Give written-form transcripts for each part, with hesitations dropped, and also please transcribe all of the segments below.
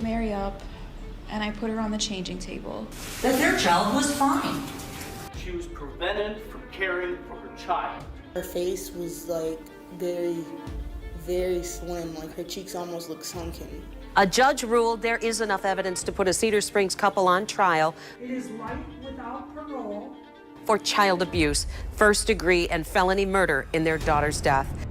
Mary up, and I put her on the changing table. That their child was fine. She was prevented from caring for her child. Her face was like very, very slim, like her cheeks almost looked sunken. A judge ruled there is enough evidence to put a Cedar Springs couple on trial. It is life without parole. For child abuse, first degree, and felony murder in their daughter's death.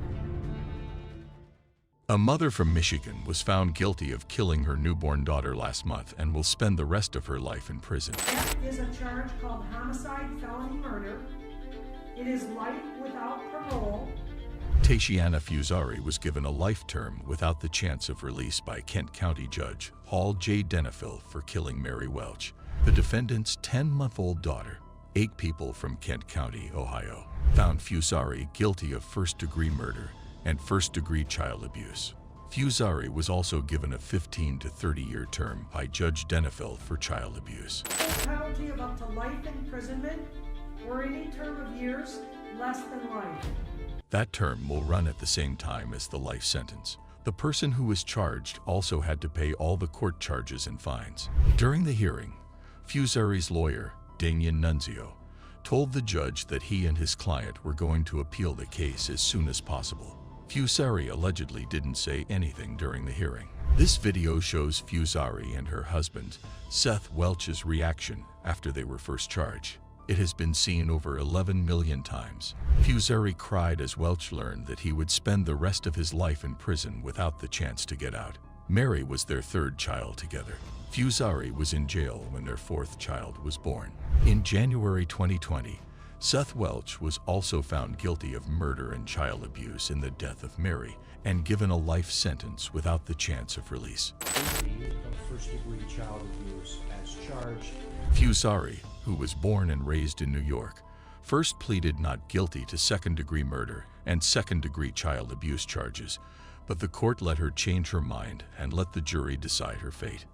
A mother from Michigan was found guilty of killing her newborn daughter last month and will spend the rest of her life in prison. That is a charge called homicide felony murder. It is life without parole. Tashiana Fusari was given a life term without the chance of release by Kent County Judge Paul J. Denifil for killing Mary Welch, the defendant's 10-month-old daughter. 8 people from Kent County, Ohio, found Fusari guilty of first-degree murder and first-degree child abuse. Fusari was also given a 15 to 30-year term by Judge Denifil for child abuse. A penalty of up to life imprisonment or any term of years less than life. That term will run at the same time as the life sentence. The person who was charged also had to pay all the court charges and fines. During the hearing, Fusari's lawyer, Daniel Nunzio, told the judge that he and his client were going to appeal the case as soon as possible. Fusari allegedly didn't say anything during the hearing. This video shows Fusari and her husband, Seth Welch's reaction after they were first charged. It has been seen over 11 million times. Fusari cried as Welch learned that he would spend the rest of his life in prison without the chance to get out. Mary was their 3rd child together. Fusari was in jail when their 4th child was born. In January 2020, Seth Welch was also found guilty of murder and child abuse in the death of Mary and given a life sentence without the chance of release. First-degree child abuse as charged. Fusari, who was born and raised in New York, first pleaded not guilty to second-degree murder and second-degree child abuse charges, but the court let her change her mind and let the jury decide her fate.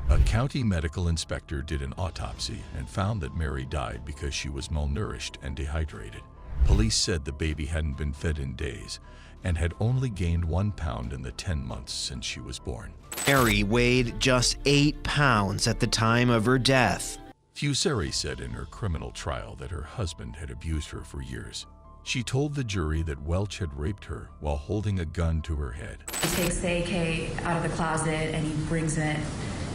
A county medical inspector did an autopsy and found that Mary died because she was malnourished and dehydrated. Police said the baby hadn't been fed in days and had only gained 1 pound in the 10 months since she was born. Mary weighed just 8 pounds at the time of her death. Fusari said in her criminal trial that her husband had abused her for years. She told the jury that Welch had raped her while holding a gun to her head. He takes the AK out of the closet and he brings it.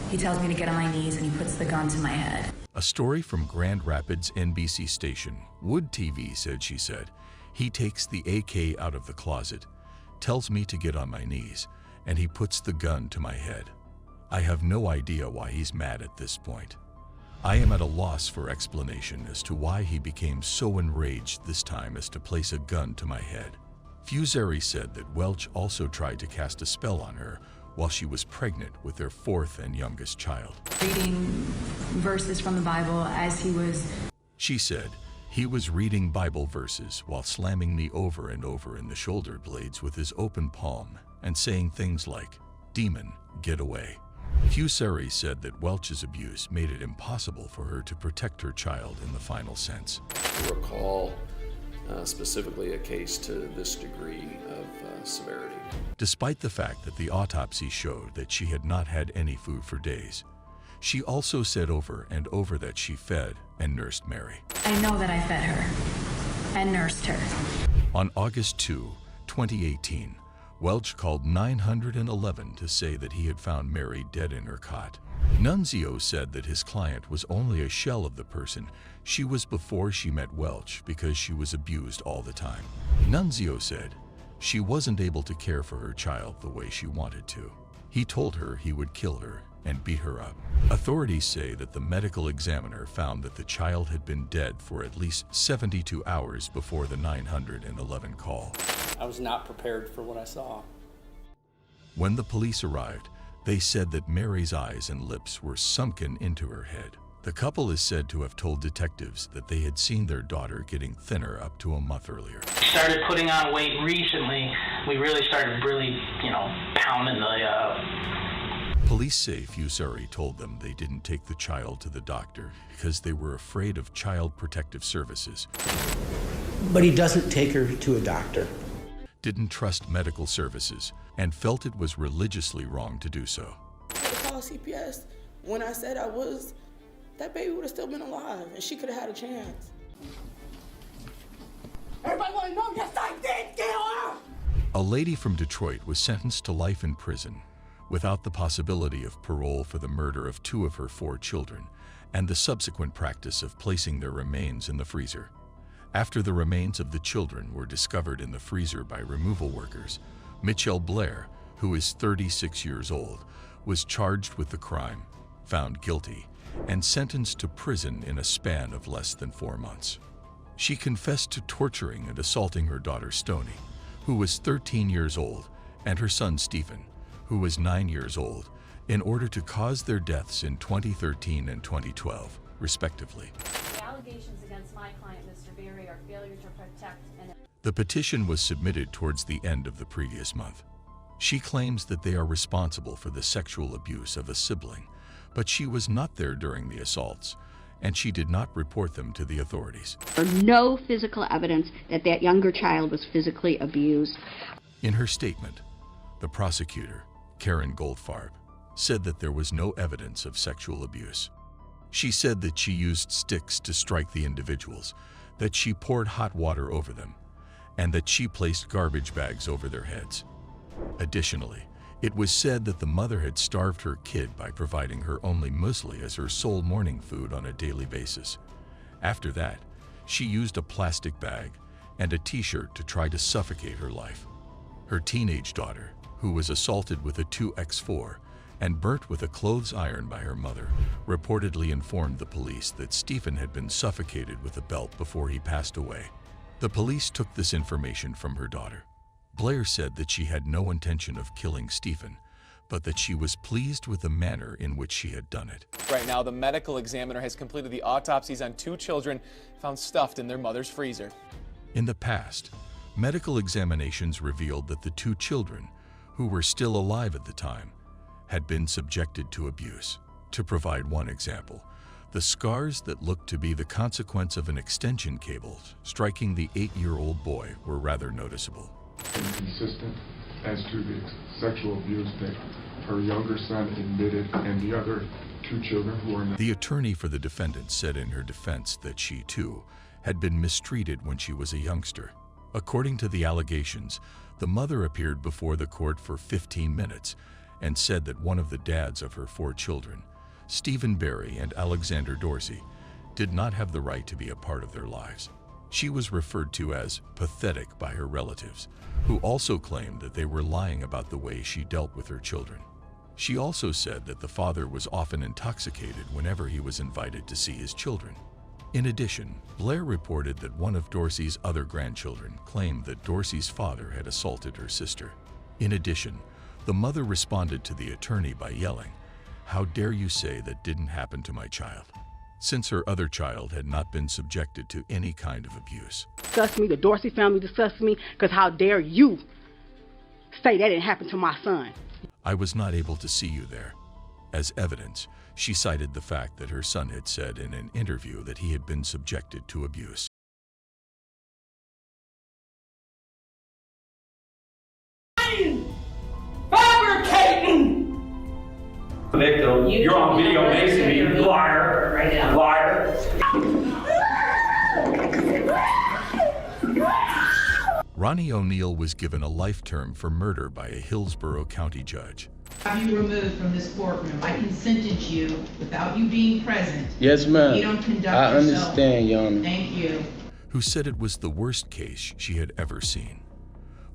He tells me to get on my knees and he puts the gun to my head. A story from Grand Rapids NBC station, Wood TV said she said, "He takes the AK out of the closet, tells me to get on my knees, and he puts the gun to my head. I have no idea why he's mad at this point. I am at a loss for explanation as to why he became so enraged this time as to place a gun to my head." Fusari said that Welch also tried to cast a spell on her while she was pregnant with their 4th and youngest child. Reading verses from the Bible as he was... She said, "He was reading Bible verses while slamming me over and over in the shoulder blades with his open palm and saying things like, 'Demon, get away.'" Fusari said that Welch's abuse made it impossible for her to protect her child in the final sense. To recall specifically a case to this degree of severity. Despite the fact that the autopsy showed that she had not had any food for days, she also said over and over that she fed and nursed Mary. I know that I fed her and nursed her. On August 2, 2018, Welch called 911 to say that he had found Mary dead in her cot. Nunzio said that his client was only a shell of the person she was before she met Welch because she was abused all the time. Nunzio said she wasn't able to care for her child the way she wanted to. He told her he would kill her and beat her up. Authorities say that the medical examiner found that the child had been dead for at least 72 hours before the 911 call. I was not prepared for what I saw. When the police arrived, they said that Mary's eyes and lips were sunken into her head. The couple is said to have told detectives that they had seen their daughter getting thinner up to a month earlier. Started putting on weight recently. We really started pounding the... Police say Fusari told them they didn't take the child to the doctor because they were afraid of Child Protective Services. But he doesn't take her to a doctor. Didn't trust medical services and felt it was religiously wrong to do so. The call CPS, when I said I was, that baby would have still been alive and she could have had a chance. Everybody want to know, yes, I did kill her! A lady from Detroit was sentenced to life in prison without the possibility of parole for the murder of 2 of her 4 children and the subsequent practice of placing their remains in the freezer. After the remains of the children were discovered in the freezer by removal workers, Michelle Blair, who is 36 years old, was charged with the crime, found guilty, and sentenced to prison in a span of less than 4 months. She confessed to torturing and assaulting her daughter Stoney, who was 13 years old, and her son Stephen, who was 9 years old, in order to cause their deaths in 2013 and 2012, respectively. The allegations against my client, Mr. Berry, are failure to protect and... The petition was submitted towards the end of the previous month. She claims that they are responsible for the sexual abuse of a sibling, but she was not there during the assaults, and she did not report them to the authorities. There's no physical evidence that that younger child was physically abused. In her statement, the prosecutor, Karen Goldfarb, said that there was no evidence of sexual abuse. She said that she used sticks to strike the individuals, that she poured hot water over them, and that she placed garbage bags over their heads. Additionally, it was said that the mother had starved her kid by providing her only muesli as her sole morning food on a daily basis. After that, she used a plastic bag and a t-shirt to try to suffocate her life. Her teenage daughter, who was assaulted with a 2X4 and burnt with a clothes iron by her mother, reportedly informed the police that Stephen had been suffocated with a belt before he passed away. The police took this information from her daughter. Blair said that she had no intention of killing Stephen, but that she was pleased with the manner in which she had done it. Right now, the medical examiner has completed the autopsies on 2 children found stuffed in their mother's freezer. In the past, medical examinations revealed that the 2 children, who were still alive at the time, had been subjected to abuse. To provide one example, the scars that looked to be the consequence of an extension cable striking the 8-year-old boy were rather noticeable. Consistent as to the sexual abuse that her younger son admitted and the other 2 children who are not. The attorney for the defendant said in her defense that she, too, had been mistreated when she was a youngster. According to the allegations, the mother appeared before the court for 15 minutes and said that one of the dads of her 4 children, Stephen Berry and Alexander Dorsey, did not have the right to be a part of their lives. She was referred to as pathetic by her relatives, who also claimed that they were lying about the way she dealt with her children. She also said that the father was often intoxicated whenever he was invited to see his children. In addition, Blair reported that one of Dorsey's other grandchildren claimed that Dorsey's father had assaulted her sister. In addition, the mother responded to the attorney by yelling, "How dare you say that didn't happen to my child?" Since her other child had not been subjected to any kind of abuse. Disgust me, the Dorsey family disgusts me, because how dare you say that didn't happen to my son? I was not able to see you there. As evidence, she cited the fact that her son had said in an interview that he had been subjected to abuse. Fabricating! Victim, you're on video facing me, you liar, right now. Liar. Ronnie O'Neill was given a life term for murder by a Hillsborough County judge. Have you removed from this courtroom? I can sentence you without you being present. Yes, ma'am. You don't conduct I yourself. understand, Your Honor. Thank you. Who said it was the worst case she had ever seen.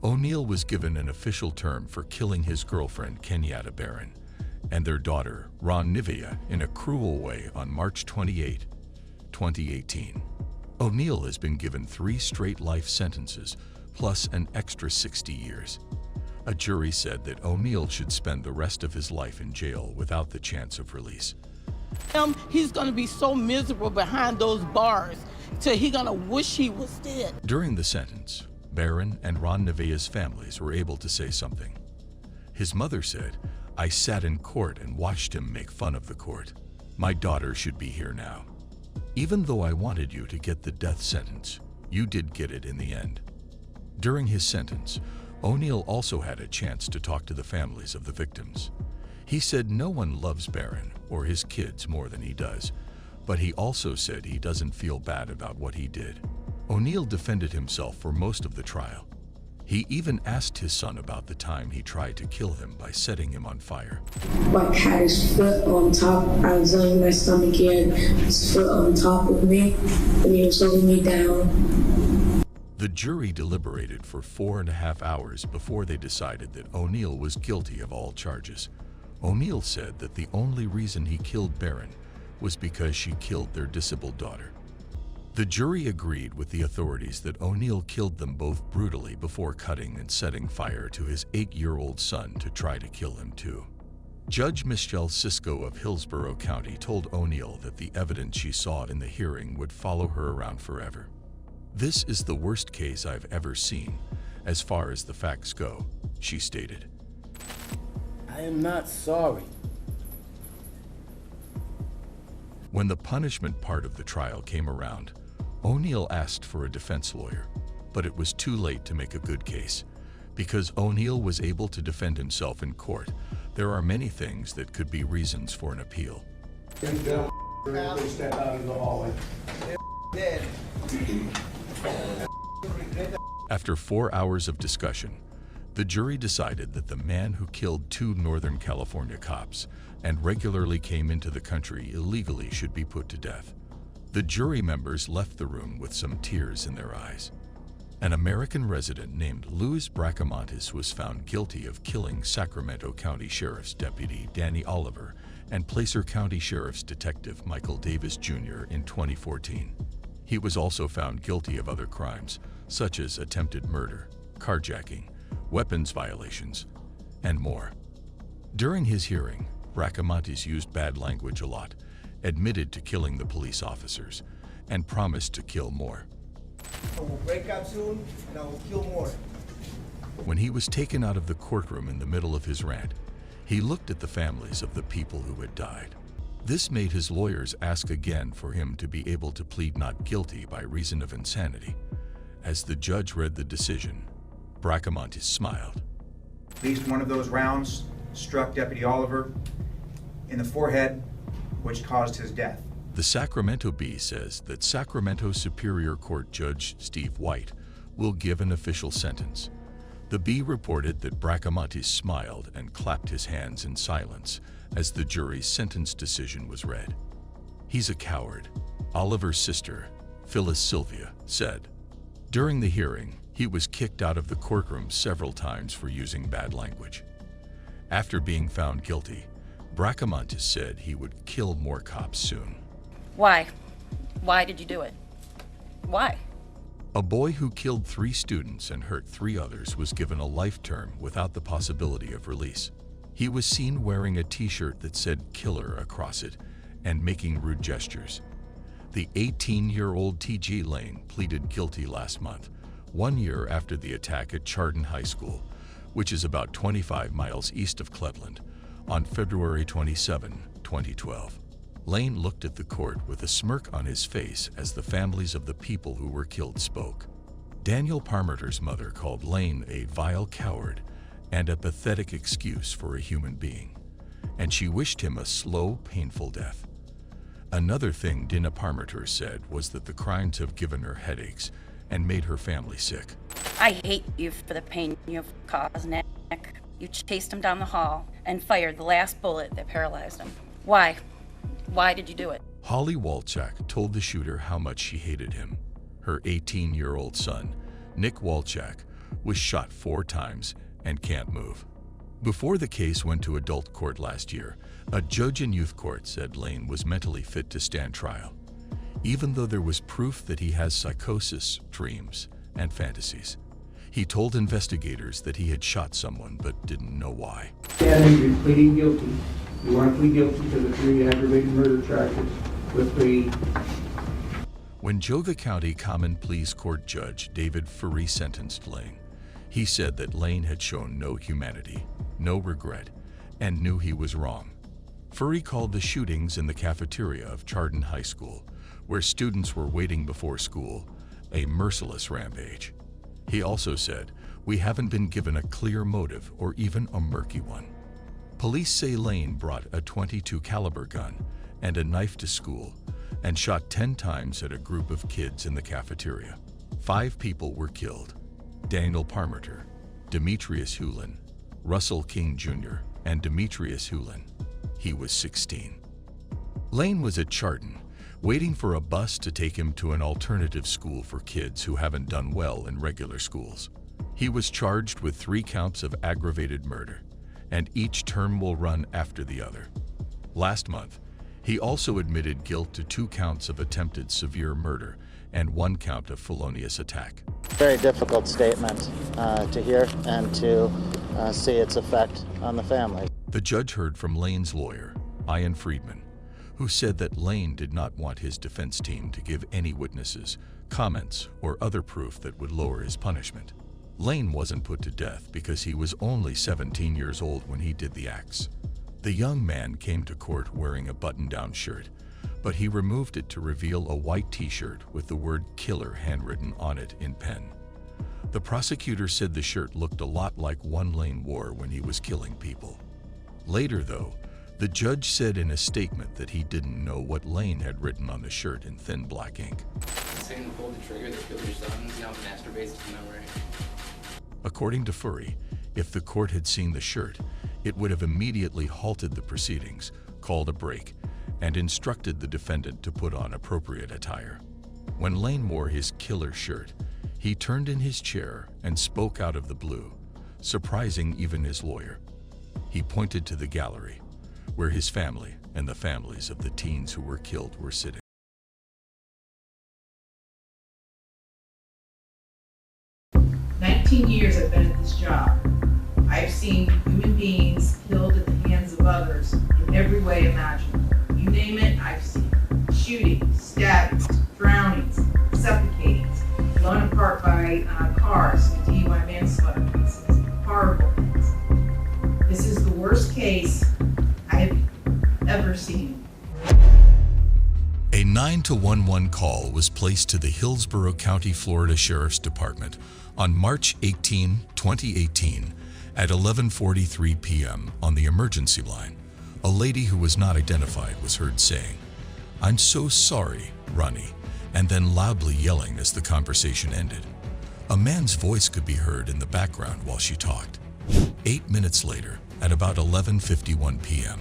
O'Neill was given an official term for killing his girlfriend, Kenyatta Barron, and their daughter, Ron Nivea, in a cruel way on March 28, 2018. O'Neill has been given 3 straight life sentences, plus an extra 60 years. A jury said that O'Neill should spend the rest of his life in jail without the chance of release. He's gonna be so miserable behind those bars till he's gonna wish he was dead. During the sentence, Barron and Ron Nivea's families were able to say something. His mother said, "I sat in court and watched him make fun of the court. My daughter should be here now. Even though I wanted you to get the death sentence, you did get it in the end." During his sentence, O'Neill also had a chance to talk to the families of the victims. He said no one loves Barron or his kids more than he does, but he also said he doesn't feel bad about what he did. O'Neal defended himself for most of the trial. He even asked his son about the time he tried to kill him by setting him on fire. Like had his foot on top. I was laying my stomach in, his foot on top of me, and he was holding me down. The jury deliberated for 4.5 hours before they decided that O'Neal was guilty of all charges. O'Neal said that the only reason he killed Barron was because she killed their disabled daughter. The jury agreed with the authorities that O'Neal killed them both brutally before cutting and setting fire to his 8-year-old son to try to kill him too. Judge Michelle Sisko of Hillsborough County told O'Neal that the evidence she saw in the hearing would follow her around forever. "This is the worst case I've ever seen, as far as the facts go," she stated. I am not sorry. When the punishment part of the trial came around, O'Neal asked for a defense lawyer, but it was too late to make a good case. Because O'Neal was able to defend himself in court, there are many things that could be reasons for an appeal. Step out of the hallway. After 4 hours of discussion, the jury decided that the man who killed 2 Northern California cops and regularly came into the country illegally should be put to death. The jury members left the room with some tears in their eyes. An American resident named Louis Bracamontes was found guilty of killing Sacramento County Sheriff's Deputy Danny Oliver and Placer County Sheriff's Detective Michael Davis Jr. in 2014. He was also found guilty of other crimes, such as attempted murder, carjacking, weapons violations, and more. During his hearing, Bracamontes used bad language a lot, admitted to killing the police officers, and promised to kill more. I will break up soon, and I will kill more. When he was taken out of the courtroom in the middle of his rant, he looked at the families of the people who had died. This made his lawyers ask again for him to be able to plead not guilty by reason of insanity. As the judge read the decision, Bracamontes smiled. At least one of those rounds struck Deputy Oliver in the forehead, which caused his death. The Sacramento Bee says that Sacramento Superior Court Judge Steve White will give an official sentence. The Bee reported that Bracamontes smiled and clapped his hands in silence as the jury's sentence decision was read. "He's a coward," Oliver's sister, Phyllis Sylvia, said. During the hearing, he was kicked out of the courtroom several times for using bad language. After being found guilty, Bracamontes said he would kill more cops soon. Why? Why did you do it? Why? A boy who killed 3 students and hurt 3 others was given a life term without the possibility of release. He was seen wearing a t-shirt that said "killer" across it and making rude gestures. The 18-year-old T.G. Lane pleaded guilty last month, 1 year after the attack at Chardon High School, which is about 25 miles east of Cleveland, on February 27, 2012. Lane looked at the court with a smirk on his face as the families of the people who were killed spoke. Daniel Parmerter's mother called Lane a vile coward and a pathetic excuse for a human being, and she wished him a slow, painful death. Another thing Dina Parmerter said was that the crimes have given her headaches and made her family sick. I hate you for the pain you've caused, Nick. You chased him down the hall and fired the last bullet that paralyzed him. Why? Why did you do it? Holly Walchak told the shooter how much she hated him. Her 18-year-old son, Nick Walchak, was shot 4 times and can't move. Before the case went to adult court last year, a judge in youth court said Lane was mentally fit to stand trial, even though there was proof that he has psychosis, dreams, and fantasies. He told investigators that he had shot someone but didn't know why. Yeah, you're pleading guilty. You want to plead guilty to the 3 aggravated murder charges with the... When Geauga County Common Pleas Court Judge David Furry sentenced Lane, he said that Lane had shown no humanity, no regret, and knew he was wrong. Furry called the shootings in the cafeteria of Chardon High School, where students were waiting before school, a merciless rampage. He also said, "We haven't been given a clear motive or even a murky one." Police say Lane brought a .22 caliber gun and a knife to school and shot 10 times at a group of kids in the cafeteria. 5 people were killed: Daniel Parmenter, Demetrius Hulin, Russell King Jr., and Demetrius Hulin. He was 16. Lane was at Chardon, waiting for a bus to take him to an alternative school for kids who haven't done well in regular schools. He was charged with 3 counts of aggravated murder, and each term will run after the other. Last month, he also admitted guilt to 2 counts of attempted severe murder and 1 count of felonious attack. Very difficult statement to hear and to see its effect on the family. The judge heard from Lane's lawyer, Ian Friedman, who said that Lane did not want his defense team to give any witnesses, comments, or other proof that would lower his punishment. Lane wasn't put to death because he was only 17 years old when he did the acts. The young man came to court wearing a button-down shirt, but he removed it to reveal a white t-shirt with the word killer handwritten on it in pen. The prosecutor said the shirt looked a lot like one Lane wore when he was killing people. Later, though, the judge said in a statement that he didn't know what Lane had written on the shirt in thin black ink. Saying to pull the trigger that killed your son, masturbates to memory. According to Furry, if the court had seen the shirt, it would have immediately halted the proceedings, called a break, and instructed the defendant to put on appropriate attire. When Lane wore his killer shirt, he turned in his chair and spoke out of the blue, surprising even his lawyer. He pointed to the gallery, where his family and the families of the teens who were killed were sitting. Years I've been at this job. I've seen human beings killed at the hands of others in every way imaginable. You name it, I've seen it. Shootings, stabbings, drownings, suffocatings, blown apart by cars, DUI manslaughter cases, horrible things. This is the worst case I have ever seen. A 911 call was placed to the Hillsborough County, Florida Sheriff's Department on March 18, 2018, at 11:43 p.m. on the emergency line. A lady who was not identified was heard saying, "I'm so sorry, Ronnie," and then loudly yelling as the conversation ended. A man's voice could be heard in the background while she talked. 8 minutes later, at about 11:51 p.m.,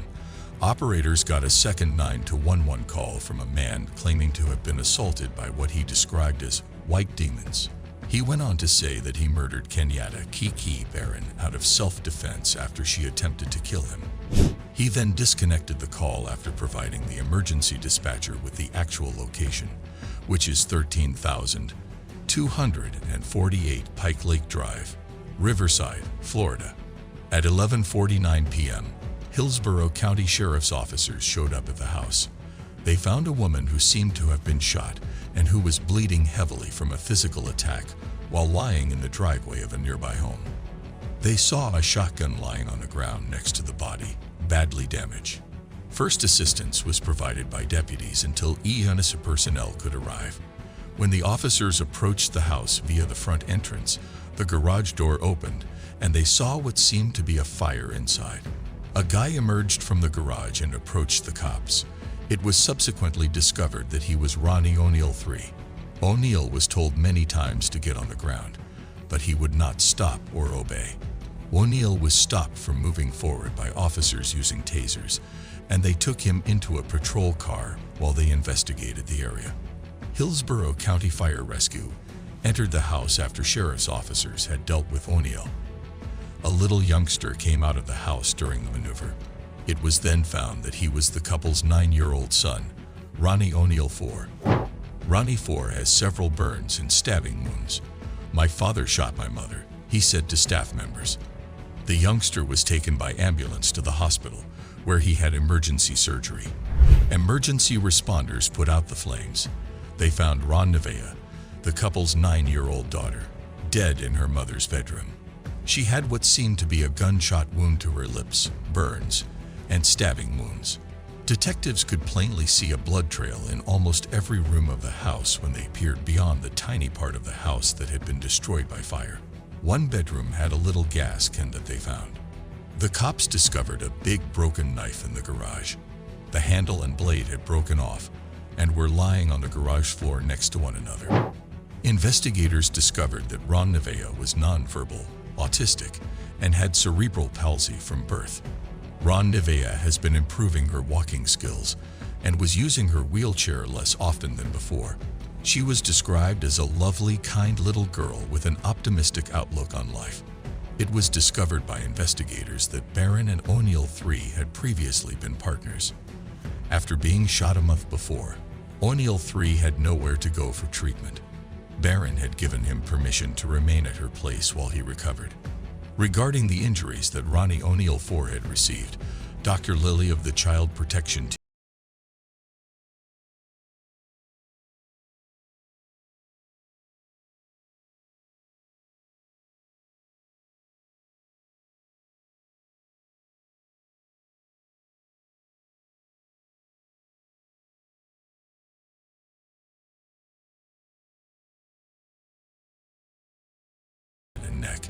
operators got a second 911 call from a man claiming to have been assaulted by what he described as white demons. He went on to say that he murdered Kenyatta Kiki Barron out of self-defense after she attempted to kill him. He then disconnected the call after providing the emergency dispatcher with the actual location, which is 13,248 Pike Lake Drive, Riverside, Florida. At 11:49 p.m., Hillsborough County Sheriff's officers showed up at the house. They found a woman who seemed to have been shot and who was bleeding heavily from a physical attack while lying in the driveway of a nearby home. They saw a shotgun lying on the ground next to the body, badly damaged. First assistance was provided by deputies until heinous personnel could arrive. When the officers approached the house via the front entrance, the garage door opened and they saw what seemed to be a fire inside. A guy emerged from the garage and approached the cops. It was subsequently discovered that he was Ronnie O'Neill III. O'Neill was told many times to get on the ground, but he would not stop or obey. O'Neill was stopped from moving forward by officers using tasers, and they took him into a patrol car while they investigated the area. Hillsborough County Fire Rescue entered the house after sheriff's officers had dealt with O'Neill. A little youngster came out of the house during the maneuver. It was then found that he was the couple's 9-year-old son, Ronnie O'Neill IV. Ronnie IV has several burns and stabbing wounds. "My father shot my mother," he said to staff members. The youngster was taken by ambulance to the hospital, where he had emergency surgery. Emergency responders put out the flames. They found Ron Nevea, the couple's 9-year-old daughter, dead in her mother's bedroom. She had what seemed to be a gunshot wound to her lips, burns, and stabbing wounds. Detectives could plainly see a blood trail in almost every room of the house when they peered beyond the tiny part of the house that had been destroyed by fire. One bedroom had a little gas can that they found. The cops discovered a big broken knife in the garage. The handle and blade had broken off and were lying on the garage floor next to one another. Investigators discovered that Ron Nevaeh was nonverbal, autistic, and had cerebral palsy from birth. Ron Nevaeh has been improving her walking skills and was using her wheelchair less often than before. She was described as a lovely, kind little girl with an optimistic outlook on life. It was discovered by investigators that Barron and O'Neill III had previously been partners. After being shot a month before, O'Neill III had nowhere to go for treatment. Barron had given him permission to remain at her place while he recovered. Regarding the injuries that Ronnie O'Neill IV had received, Dr. Lilly of the Child Protection Team and neck,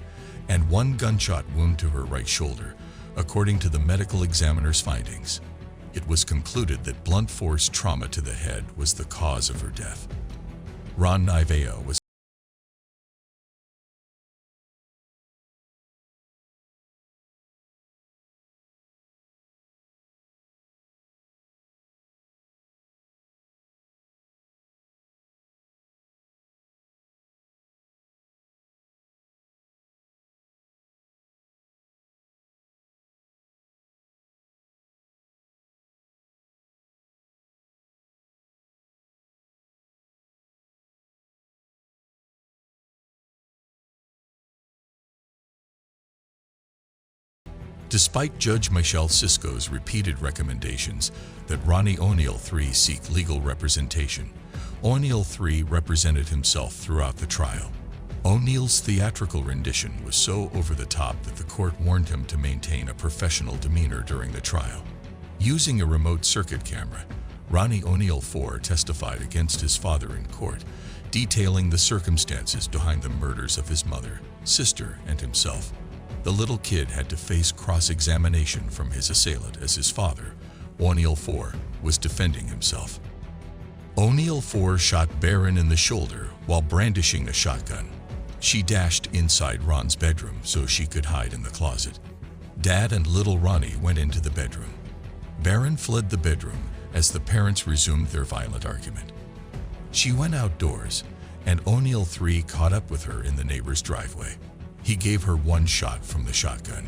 and one gunshot wound to her right shoulder, according to the medical examiner's findings. It was concluded that blunt force trauma to the head was the cause of her death. Ron Nevaeh was Despite Judge Michelle Sisko's repeated recommendations that Ronnie O'Neill III seek legal representation, O'Neill III represented himself throughout the trial. O'Neill's theatrical rendition was so over the top that the court warned him to maintain a professional demeanor during the trial. Using a remote circuit camera, Ronnie O'Neill IV testified against his father in court, detailing the circumstances behind the murders of his mother, sister, and himself. The little kid had to face cross-examination from his assailant as his father, O'Neill IV, was defending himself. O'Neill IV shot Barron in the shoulder while brandishing a shotgun. She dashed inside Ron's bedroom so she could hide in the closet. Dad and little Ronnie went into the bedroom. Barron fled the bedroom as the parents resumed their violent argument. She went outdoors, and O'Neill III caught up with her in the neighbor's driveway. He gave her one shot from the shotgun.